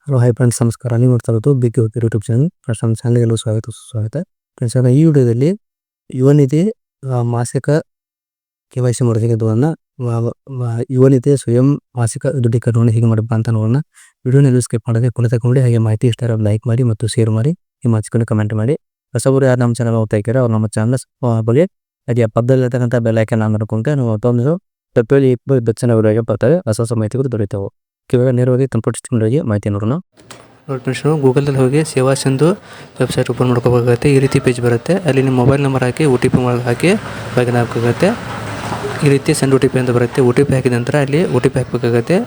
Hello hi friends, ನಮಸ್ಕಾರ. ನೀವು ನೋಡ್ತಾ ಇರೋದು ಬಿಗ್ ಯೂಟ್ಯೂಬ್ ಚಾನಲ್. ಫ್ರೆಂಡ್ಸ್, ನಮ್ಮ ಚಾನಲ್ಗೆಲ್ಲೂ ಸ್ವಾಗತ ಸುಸ್ವಾಗತ. ಫ್ರೆಂಡ್ಸ್, ಈ ವಿಡಿಯೋದಲ್ಲಿ ಯುವ ನಿಧಿ ಮಾಸಿಕ KYC ಮಾಡೋದು ಹೇಗೆ ಅನ್ನೋದನ್ನ, ಯುವ ನಿಧಿ ಸ್ವಯಂ ಮಾಸಿಕ ದೃಢೀಕರಣವನ್ನು ಹೇಗೆ ಮಾಡಬೇಕು ಅಂತ ನೋಡೋಣ. ವಿಡಿಯೋನಲ್ಲಿ ಸ್ಕಿಪ್ ಮಾಡದೆ ಕೊನೆ ತಗೊಂಡು, ಹಾಗೆ ಮಾಹಿತಿ ಇಷ್ಟ ಲೈಕ್ ಮಾಡಿ ಮತ್ತು ಶೇರ್ ಮಾಡಿ, ನಿಮ್ಮ ಹಚ್ಕೊಂಡು ಕಮೆಂಟ್ ಮಾಡಿ. ಹೊಸಬರು ಯಾರು ನಮ್ಮ ಚಾನಲ್ ಓದ್ತಾ ಇದ್ದಾರೆ ಅವ್ರು ನಮ್ಮ ಚಾನಲ್ ಬಗ್ಗೆ ಹಾಗೆ ಪಕ್ಕದಲ್ಲಿರ್ತಕ್ಕಂಥ ಬೆಲ್ ಐಕಾನ್ ಆನ್ ಮಾಡ್ಕೊಂಡ್ರೆ ನಾವು ತೊಂದರೆ ತಪ್ಪಲ್ಲಿ ಬೆಚ್ಚನ ವಿಡಿಯೋಗೆ ಬರ್ತಾರೆ. ಹೊಸ ಮಾಹಿತಿಗಳು ದೊರೆಯುತ್ತವೆ. ಇವಾಗ ನೇರವಾಗಿ ಕಂಪ್ಯೂಟರ್ ಸಿಸ್ಟಮ್ಗಳಿಗೆ ಮಾಹಿತಿ ನೋಡೋಣ. ನೋಡಿ ಫ್ರೆಂಡ್ಸ್, ಗೂಗಲ್ದಲ್ಲಿ ಹೋಗಿ ಸೇವಾ ಸಿಂಧು ವೆಬ್ಸೈಟ್ ಓಪನ್ ಮಾಡ್ಕೋಬೇಕಾಗುತ್ತೆ. ಈ ರೀತಿ ಪೇಜ್ ಬರುತ್ತೆ. ಅಲ್ಲಿ ನಿಮ್ಮ ಮೊಬೈಲ್ ನಂಬರ್ ಹಾಕಿ OTP ಹಾಕಿ ಲಾಗಿನ್ ಆಗಬೇಕಾಗುತ್ತೆ. ಈ ರೀತಿ ಸೆಂಡ್ OTP ಅಂತ ಬರುತ್ತೆ. OTP ಹಾಕಿದ ನಂತರ ಅಲ್ಲಿ OTP ಹಾಕಬೇಕಾಗುತ್ತೆ.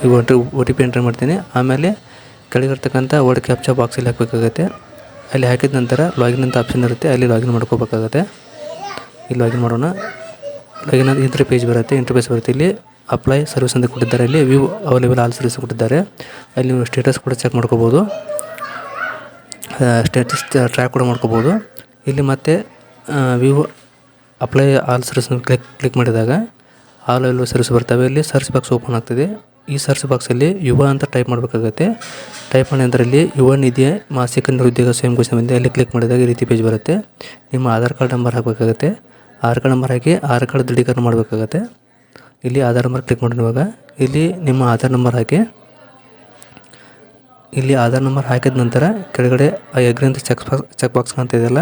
ಈಗ OTP ಎಂಟ್ರ್ ಮಾಡ್ತೀನಿ. ಆಮೇಲೆ ಕೆಳಗಿರ್ತಕ್ಕಂಥ ವರ್ಡ್ ಕ್ಯಾಪ್ಚಾ ಬಾಕ್ಸಲ್ಲಿ ಹಾಕಬೇಕಾಗುತ್ತೆ. ಅಲ್ಲಿ ಹಾಕಿದ ನಂತರ ಲಾಗಿನ್ ಅಂತ ಆಪ್ಷನ್ ಇರುತ್ತೆ. ಅಲ್ಲಿ ಲಾಗಿನ್ ಮಾಡ್ಕೋಬೇಕಾಗುತ್ತೆ. ಇಲ್ಲಿ ಲಾಗಿನ್ ಮಾಡೋಣ. ಲಾಗಿನ್ ಆದ ಇಂಟರ್ ಪೇಜ್ ಬರುತ್ತೆ. ಇಂಟರ್ಫೇಸ್ ಬರುತ್ತೆ. ಇಲ್ಲಿ ಅಪ್ಲೈ ಸರ್ವಿಸ್ ಅಂತ ಕೊಟ್ಟಿದ್ದಾರೆ. ಇಲ್ಲಿ ವ್ಯೂ ಅವೈಲೇಬಲ್ ಆಲ್ ಸರ್ವಿಸ್ ಕೊಟ್ಟಿದ್ದಾರೆ. ಅಲ್ಲಿ ನೀವು ಸ್ಟೇಟಸ್ ಕೂಡ ಚೆಕ್ ಮಾಡ್ಕೋಬೋದು. ಸ್ಟೇಟಸ್ ಟ್ರ್ಯಾಕ್ ಕೂಡ ಮಾಡ್ಕೋಬೋದು. ಇಲ್ಲಿ ಮತ್ತೆ view apply all service click ಮಾಡಿದಾಗ ಆಲ್ ಅವೈಲೇಬಲ್ ಸರ್ವಿಸ್ ಬರ್ತವೆ. ಇಲ್ಲಿ ಸರ್ಚ್ ಬಾಕ್ಸ್ ಓಪನ್ ಆಗ್ತದೆ. ಈ ಸರ್ಚ್ ಬಾಕ್ಸಲ್ಲಿ ಯುವ ಅಂತ ಟೈಪ್ ಮಾಡಬೇಕಾಗುತ್ತೆ. ಟೈಪ್ ಮಾಡಿ ಅದರಲ್ಲಿ ಯುವ ನಿಧಿ ಮಾಸಿಕ ನಿರುದ್ಯೋಗ ಸ್ವಯಂ ಘೋಷಣೆ ಬಂದಿದೆ. ಅಲ್ಲಿ ಕ್ಲಿಕ್ ಮಾಡಿದಾಗ ಈ ರೀತಿ ಪೇಜ್ ಬರುತ್ತೆ. ನಿಮ್ಮ ಆಧಾರ್ ಕಾರ್ಡ್ ನಂಬರ್ ಹಾಕಬೇಕಾಗುತ್ತೆ. ಆಧಾರ್ ಕಾರ್ಡ್ ನಂಬರ್ ಹಾಕಿ ಆಧಾರ್ ಕಾರ್ಡ್ ದೃಢೀಕರಣ ಮಾಡಬೇಕಾಗುತ್ತೆ. ಇಲ್ಲಿ ಆಧಾರ್ ನಂಬರ್ ಕ್ಲಿಕ್ ಮಾಡಿರುವಾಗ ಇಲ್ಲಿ ನಿಮ್ಮ ಆಧಾರ್ ನಂಬರ್ ಹಾಕಿ, ಇಲ್ಲಿ ಆಧಾರ್ ನಂಬರ್ ಹಾಕಿದ ನಂತರ ಕೆಳಗಡೆ ಅಗ್ರಿ ಅಂತ ಚೆಕ್ ಬಾಕ್ಸ್ ಕಾಣ್ತಾ ಇದೆಯಲ್ಲ,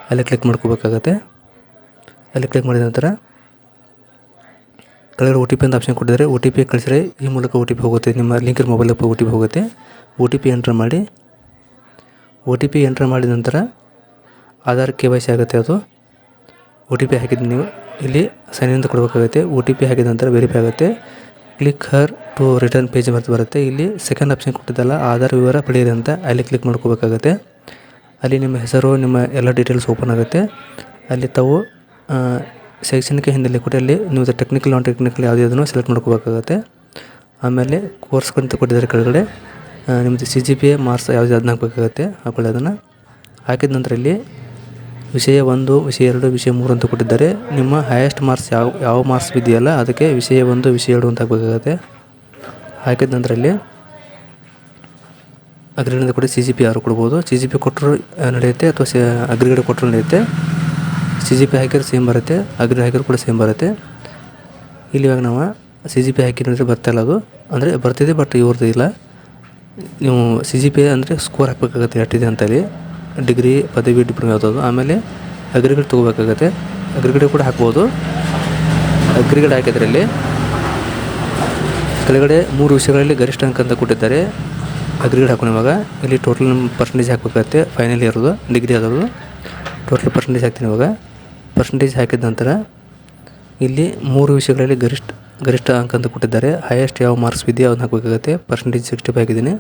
ಅಲ್ಲಿ ಕ್ಲಿಕ್ ಮಾಡ್ಕೋಬೇಕಾಗತ್ತೆ. ಅಲ್ಲಿ ಕ್ಲಿಕ್ ಮಾಡಿದ ನಂತರ ಕೆಳಗಡೆ OTP ಅಂತ ಆಪ್ಷನ್ ಕೊಟ್ಟಿದ್ದಾರೆ. OTP ಕಳಿಸಿದ್ರೆ ಈ ಮೂಲಕ OTP ಹೋಗುತ್ತೆ. ನಿಮ್ಮ ಲಿಂಕ್ ಮೊಬೈಲ್ OTP ಹೋಗುತ್ತೆ. OTP ಎಂಟ್ರ್ ಮಾಡಿ. OTP ಎಂಟ್ರ್ ಮಾಡಿದ ನಂತರ ಆಧಾರ್ KYC ಆಗುತ್ತೆ. ಅದು OTP ಹಾಕಿದ್ದು ನೀವು ಇಲ್ಲಿ ಸೈನ್ ಅಂತ ಕೊಡಬೇಕಾಗುತ್ತೆ. OTP ಹಾಕಿದ ನಂತರ ವೆರಿಫೈ ಆಗುತ್ತೆ. Click here to return page ಅಂತ ಬರುತ್ತೆ. ಇಲ್ಲಿ ಸೆಕೆಂಡ್ ಆಪ್ಷನ್ ಕೊಟ್ಟಿದ್ದಲ್ಲ, ಆಧಾರ್ ವಿವರ ಪಡೆಯಿರಿ ಅಂತ, ಅಲ್ಲಿ ಕ್ಲಿಕ್ ಮಾಡ್ಕೋಬೇಕಾಗುತ್ತೆ. ಅಲ್ಲಿ ನಿಮ್ಮ ಹೆಸರು, ನಿಮ್ಮ ಎಲ್ಲ ಡೀಟೇಲ್ಸ್ ಓಪನ್ ಆಗುತ್ತೆ. ಅಲ್ಲಿ ತಾವು ಶೈಕ್ಷಣಿಕ ಹಿನ್ನೆಲೆ ಕೊಟ್ಟು ಅಲ್ಲಿ ನೀವು ಟೆಕ್ನಿಕಲ್ ನಾನ್ ಟೆಕ್ನಿಕಲ್ ಯಾವುದನ್ನು ಸೆಲೆಕ್ಟ್ ಮಾಡ್ಕೋಬೇಕಾಗುತ್ತೆ. ಆಮೇಲೆ ಕೋರ್ಸ್ಗಳಂತ ಕೊಟ್ಟಿದ್ದಾರೆ ಕೆಳಗಡೆ. ನಿಮ್ಮದು CGPA ಮಾರ್ಕ್ಸ್ ಯಾವುದು ಅದನ್ನ ಹಾಕಬೇಕಾಗುತ್ತೆ. ಹಾಕೊಳ್ಳಿ. ಅದನ್ನು ಹಾಕಿದ ನಂತರ ಇಲ್ಲಿ ವಿಷಯ 1, ವಿಷಯ 2, ವಿಷಯ 3 ಅಂತ ಕೊಟ್ಟಿದ್ದಾರೆ. ನಿಮ್ಮ ಹೈಯೆಸ್ಟ್ ಮಾರ್ಕ್ಸ್ ಯಾವ ಮಾರ್ಕ್ಸ್ ಇದೆಯಲ್ಲ ಅದಕ್ಕೆ ವಿಷಯ 1, ವಿಷಯ 2 ಅಂತ ಹಾಕಬೇಕಾಗುತ್ತೆ. ಹಾಕಿದ ನಂತರ ಇಲ್ಲಿ ಅಗ್ರಿಗೇಟ್ ಕೊಡಿ. CGPA ಯಾರು ಕೊಡ್ಬೋದು. CGPA ಕೊಟ್ಟರು ನಡೆಯುತ್ತೆ ಅಥವಾ ಅಗ್ರಿಗೇಟ್ ಕೊಟ್ಟರು ನಡೆಯುತ್ತೆ. CGPA ಹಾಕಿದ್ರೆ ಸೇಮ್ ಬರುತ್ತೆ, ಅಗ್ರಿ ಹಾಕಿದ್ರು ಕೂಡ ಸೇಮ್ ಬರುತ್ತೆ. ಇಲ್ಲಿ ಇವಾಗ ನಾವು CGPA ಹಾಕಿ ನೋಡಿದ್ರೆ ಬರ್ತಾಯಿಲ್ಲ. ಅದು ಅಂದರೆ ಬರ್ತಿದೆ ಬಟ್ ಇವ್ರದ್ದು. ನೀವು CGPA ಅಂದರೆ ಸ್ಕೋರ್ ಹಾಕಬೇಕಾಗುತ್ತೆ ಎಷ್ಟಿದೆ ಅಂತೇಳಿ, ಡಿಗ್ರಿ, ಪದವಿ, ಡಿಪ್ಲೊಮಾ ಯಾವುದಾದ್ರು. ಆಮೇಲೆ ಅಗ್ರಿಗೇಟ್ ತೊಗೋಬೇಕಾಗತ್ತೆ. ಅಗ್ರಿಗೇಟ್ ಕೂಡ ಹಾಕ್ಬೋದು. ಅಗ್ರಿಗೇಟ್ ಹಾಕಿದ್ರಲ್ಲಿ ಕೆಳಗಡೆ 3 ವಿಷಯಗಳಲ್ಲಿ ಗರಿಷ್ಠ ಅಂಕ ಅಂತ ಕೊಟ್ಟಿದ್ದಾರೆ. ಅಗ್ರಿಗೇಟ್ ಹಾಕೋಣ. ಇವಾಗ ಇಲ್ಲಿ ಟೋಟಲ್ ಪರ್ಸೆಂಟೇಜ್ ಹಾಕಬೇಕಾಗುತ್ತೆ. ಫೈನಲ್ ಇರೋದು ಡಿಗ್ರಿ ಆದವರು ಟೋಟಲ್ ಪರ್ಸೆಂಟೇಜ್ ಹಾಕ್ತೀನಿ. ಇವಾಗ ಪರ್ಸೆಂಟೇಜ್ ಹಾಕಿದ ನಂತರ ಇಲ್ಲಿ 3 ವಿಷಯಗಳಲ್ಲಿ ಗರಿಷ್ಠ ಅಂಕ ಅಂತ ಕೊಟ್ಟಿದ್ದಾರೆ. ಹೈಯೆಸ್ಟ್ ಯಾವ ಮಾರ್ಕ್ಸ್ ಇದೆಯೋ ಅದನ್ನ ಹಾಕಬೇಕಾಗುತ್ತೆ. ಪರ್ಸೆಂಟೇಜ್ 65 ಹಾಕಿದ್ದೀನಿ.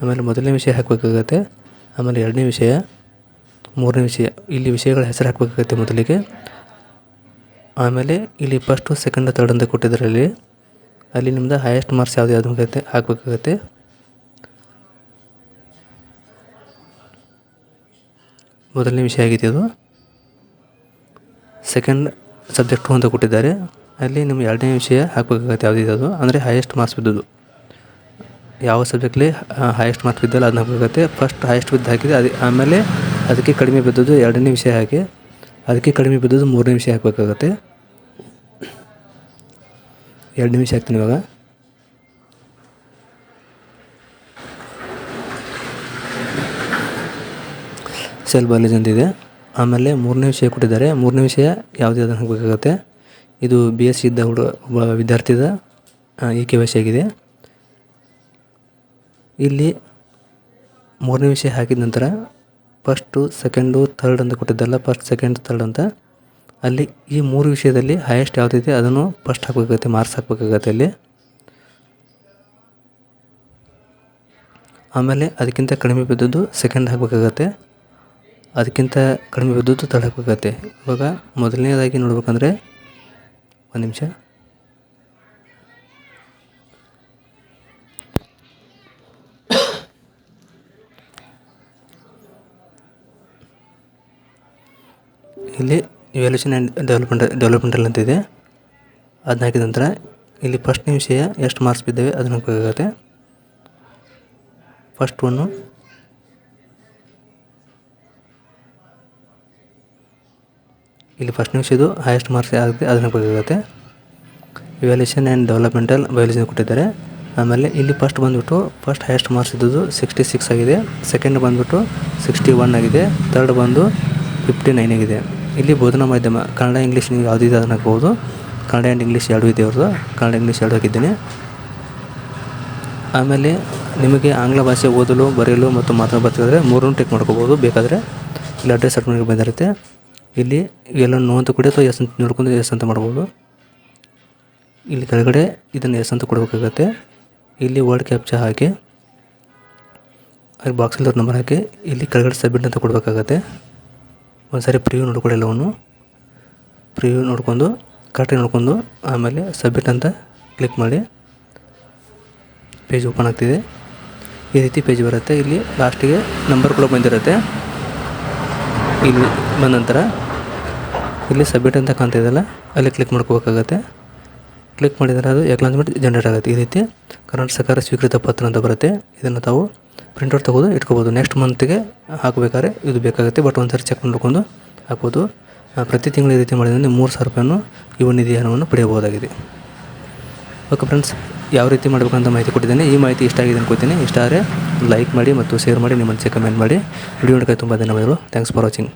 ಆಮೇಲೆ ಮೊದಲನೇ ವಿಷಯ ಹಾಕಬೇಕಾಗತ್ತೆ. ಆಮೇಲೆ 2ನೇ ವಿಷಯ, 3ನೇ ವಿಷಯ. ಇಲ್ಲಿ ವಿಷಯಗಳ ಹೆಸರು ಹಾಕಬೇಕಾಗುತ್ತೆ ಮೊದಲಿಗೆ. ಆಮೇಲೆ ಇಲ್ಲಿ ಫಸ್ಟು, ಸೆಕೆಂಡ್, ಥರ್ಡ್ ಅಂತ ಕೊಟ್ಟಿದ್ದಾರೆ. ಅಲ್ಲಿ ನಿಮ್ಮದು ಹೈಯೆಸ್ಟ್ ಮಾರ್ಕ್ಸ್ ಯಾವುದು ಹಾಕಬೇಕಾಗತ್ತೆ. ಮೊದಲನೇ ವಿಷಯ ಆಗಿದೆ ಅದು. ಸೆಕೆಂಡ್ ಸಬ್ಜೆಕ್ಟು ಅಂತ ಕೊಟ್ಟಿದ್ದಾರೆ. ಅಲ್ಲಿ ನಿಮ್ಮ 2ನೇ ವಿಷಯ ಹಾಕಬೇಕಾಗತ್ತೆ. ಯಾವುದಿದೆ ಅದು ಅಂದರೆ ಹೈಯೆಸ್ಟ್ ಮಾರ್ಕ್ಸ್ ಬಿದ್ದದ್ದು. ಯಾವ ಸಬ್ಜೆಕ್ಟ್ಲಿ ಹೈಯೆಸ್ಟ್ ಮಾರ್ಕ್ಸ್ ಬಿದ್ದಲ್ಲ ಅದನ್ನ ಹಾಕಬೇಕಾಗುತ್ತೆ. ಫಸ್ಟ್ ಹೈಯೆಸ್ಟ್ ಬಿದ್ದು ಹಾಕಿದೆ, ಆಮೇಲೆ ಅದಕ್ಕೆ ಕಡಿಮೆ ಬಿದ್ದದ್ದು 2ನೇ ವಿಷಯ ಹಾಕಿ, ಅದಕ್ಕೆ ಕಡಿಮೆ ಬಿದ್ದದ್ದು 3ನೇ ವಿಷಯ ಹಾಕಬೇಕಾಗತ್ತೆ. 2ನೇ ವಿಷಯ ಹಾಕ್ತೀನಿ ಇವಾಗ. ಸೆಲ್ ಬಾಲೇಜ್ ಅಂತಿದೆ. ಆಮೇಲೆ 3ನೇ ವಿಷಯ ಕೊಟ್ಟಿದ್ದಾರೆ. 3ನೇ ವಿಷಯ ಯಾವುದೇ ಅದನ್ನು ಹಾಕಬೇಕಾಗತ್ತೆ. ಇದು BSc ಇದ್ದ ಒಬ್ಬ ವಿದ್ಯಾರ್ಥಿದ KYC ಆಗಿದೆ. ಇಲ್ಲಿ 3ನೇ ವಿಷಯ ಹಾಕಿದ ನಂತರ ಫಸ್ಟು, ಸೆಕೆಂಡು, ಥರ್ಡ್ ಅಂತ ಕೊಟ್ಟಿದ್ದಲ್ಲ, ಫಸ್ಟ್, ಸೆಕೆಂಡ್, ಥರ್ಡ್ ಅಂತ. ಅಲ್ಲಿ ಈ 3 ವಿಷಯದಲ್ಲಿ ಹೈಯೆಸ್ಟ್ ಯಾವುದಿದೆ ಅದನ್ನು ಫಸ್ಟ್ ಹಾಕಬೇಕಾಗುತ್ತೆ, ಮಾರ್ಕ್ಸ್ ಹಾಕಬೇಕಾಗತ್ತೆ ಅಲ್ಲಿ. ಆಮೇಲೆ ಅದಕ್ಕಿಂತ ಕಡಿಮೆ ಬಿದ್ದದ್ದು ಸೆಕೆಂಡ್ ಹಾಕಬೇಕಾಗತ್ತೆ. ಅದಕ್ಕಿಂತ ಕಡಿಮೆ ಬಿದ್ದದ್ದು ಥರ್ಡ್ ಹಾಕಬೇಕಾಗತ್ತೆ. ಇವಾಗ ಮೊದಲನೇದಾಗಿ ನೋಡ್ಬೇಕಂದ್ರೆ, ಒಂದು ನಿಮಿಷ, ಇಲ್ಲಿ ಇವ್ಯಾಲ್ಯೂಷನ್ ಆ್ಯಂಡ್ ಡೆವಲಪ್ಮೆಂಟಲ್ ಅಂತಿದೆ. ಅದನ್ನ ಹಾಕಿದ ನಂತರ ಇಲ್ಲಿ ಫಸ್ಟ್ನೇ ವಿಷಯ ಎಷ್ಟು ಮಾರ್ಕ್ಸ್ ಬಿದ್ದಾವೆ ಅದನ್ನು ಹಾಕಬೇಕಾಗತ್ತೆ. ಫಸ್ಟ್ ಒನ್ನು ಇಲ್ಲಿ ಫಸ್ಟ್ ನ್ಯೂಸ್ ಇದು ಹೈಯೆಸ್ಟ್ ಮಾರ್ಕ್ಸ್ ಆಗುತ್ತೆ ಅದನ್ನು ಬೇಕಾಗುತ್ತೆ. ಇವ್ಯಾಲ್ಯೂಷನ್ ಆ್ಯಂಡ್ ಡೆವಲಪ್ಮೆಂಟಲ್ ಬಯಾಲಜಿ ಕೊಟ್ಟಿದ್ದಾರೆ. ಆಮೇಲೆ ಇಲ್ಲಿ ಫಸ್ಟ್ ಹೈಯೆಸ್ಟ್ ಮಾರ್ಕ್ಸ್ ಇದ್ದದ್ದು 66 ಆಗಿದೆ, ಸೆಕೆಂಡ್ ಬಂದುಬಿಟ್ಟು 61 ಆಗಿದೆ, ಥರ್ಡ್ ಬಂದು 59 ಆಗಿದೆ. ಇಲ್ಲಿ ಬೋಧನಾ ಮಾಧ್ಯಮ ಕನ್ನಡ ಇಂಗ್ಲೀಷ್ ನೀವು ಯಾವುದಿದೆ ಅದನ್ನು ಹಾಕ್ಬೋದು. ಕನ್ನಡ ಆ್ಯಂಡ್ ಇಂಗ್ಲೀಷ್ ಎರಡೂ ಇದೆ ಅವ್ರದ್ದು, ಕನ್ನಡ ಇಂಗ್ಲೀಷ್ ಎರಡು ಹಾಕಿದ್ದೇನೆ. ಆಮೇಲೆ ನಿಮಗೆ ಆಂಗ್ಲ ಭಾಷೆ ಓದಲು ಬರೆಯಲು ಮತ್ತು ಮಾತನಾಡಲು ಬರ್ತಿದ್ರೆ ಮೂರನ್ನು ಟಿಕ್ ಮಾಡ್ಕೋಬೋದು. ಬೇಕಾದರೆ ಇಲ್ಲಿ ಅಡ್ರೆಸ್ ಅಟ್ಮೆಂಟ್ಗೆ ಬಂದಿರುತ್ತೆ. ಇಲ್ಲಿ ಎಲ್ಲ ನೋ ಅಂತ ಕೊಡಿ ಅಥವಾ ಎಸ್ ಅಂತ ನೋಡ್ಕೊಂಡು ಎಸ್ ಅಂತ ಮಾಡ್ಬೋದು. ಇಲ್ಲಿ ಕೆಳಗಡೆ ಇದನ್ನು ಎಸ್ ಅಂತ ಕೊಡಬೇಕಾಗತ್ತೆ. ಇಲ್ಲಿ ವರ್ಡ್ ಕ್ಯಾಪ್ಚಾ ಹಾಕಿ ಅಲ್ಲಿ ಬಾಕ್ಸಲ್ಲಿ ನಂಬರ್ ಹಾಕಿ ಇಲ್ಲಿ ಕೆಳಗಡೆ ಸಬ್ಮಿಟ್ ಅಂತ ಕೊಡಬೇಕಾಗತ್ತೆ. ಒಂದು ಸಾರಿ ಪ್ರಿವ್ಯೂ ನೋಡ್ಕೊಳ್ಳಿ, ಎಲ್ಲವನ್ನು ಪ್ರಿವ್ಯೂ ನೋಡ್ಕೊಂಡು ಕರೆಕ್ಟಾಗಿ ನೋಡ್ಕೊಂಡು ಆಮೇಲೆ ಸಬ್ಮಿಟ್ ಅಂತ ಕ್ಲಿಕ್ ಮಾಡಿ ಪೇಜ್ ಓಪನ್ ಆಗ್ತಿದೆ. ಈ ರೀತಿ ಪೇಜ್ ಬರುತ್ತೆ. ಇಲ್ಲಿ ಲಾಸ್ಟಿಗೆ ನಂಬರ್ ಕೂಡ ಬಂದಿರುತ್ತೆ. ಇಲ್ಲಿ ಬಂದ ನಂತರ ಇಲ್ಲಿ ಸಬ್ಮಿಟ್ ಅಂತ ಕಾಣ್ತಿದೆಯಲ್ಲ ಅಲ್ಲಿ ಕ್ಲಿಕ್ ಮಾಡ್ಕೋಬೇಕಾಗತ್ತೆ. ಕ್ಲಿಕ್ ಮಾಡಿದರೆ ಅದು ಅಕ್ನಾಲಜ್ಮೆಂಟ್ ಜನರೇಟ್ ಆಗುತ್ತೆ. ಈ ರೀತಿ ಕರ್ನಾಟಕ ಸರ್ಕಾರ ಸ್ವೀಕೃತ ಪತ್ರ ಅಂತ ಬರುತ್ತೆ. ಇದನ್ನು ತಾವು ಪ್ರಿಂಟ್ಔಟ್ ತೆಗೆದು ಇಟ್ಕೋಬೋದು. ನೆಕ್ಸ್ಟ್ ಮಂತ್ಗೆ ಹಾಕಬೇಕಾದ್ರೆ ಇದು ಬೇಕಾಗುತ್ತೆ. ಬಟ್ ಒಂದು ಸಾರಿ ಚೆಕ್ ಮಾಡ್ಕೊಂಡು ಹಾಕ್ಬೋದು. ಪ್ರತಿ ತಿಂಗಳು ಈ ರೀತಿ ಮಾಡಿದರೆ 3,000 ರೂಪಾಯಿಯನ್ನು ಯುವ ನಿಧಿ ಹಣವನ್ನು ಪಡೆಯಬಹುದಾಗಿದೆ. ಓಕೆ ಫ್ರೆಂಡ್ಸ್, ಯಾವ ರೀತಿ ಮಾಡಬೇಕಂತ ಮಾಹಿತಿ ಕೊಟ್ಟಿದ್ದೇನೆ. ಈ ಮಾಹಿತಿ ಇಷ್ಟ ಆಗಿದೆ ಅನ್ಕೋತೀನಿ. ಇಷ್ಟ ಆದರೆ ಲೈಕ್ ಮಾಡಿ ಮತ್ತು ಶೇರ್ ಮಾಡಿ, ನಿಮ್ಮ ಮನಸ್ಸಿಗೆ ಕಮೆಂಟ್ ಮಾಡಿ. ವಿಡಿಯೋ ನೋಡೋಕ್ಕೆ ತುಂಬ ಧನ್ಯವಾದಗಳು. Thanks for watching.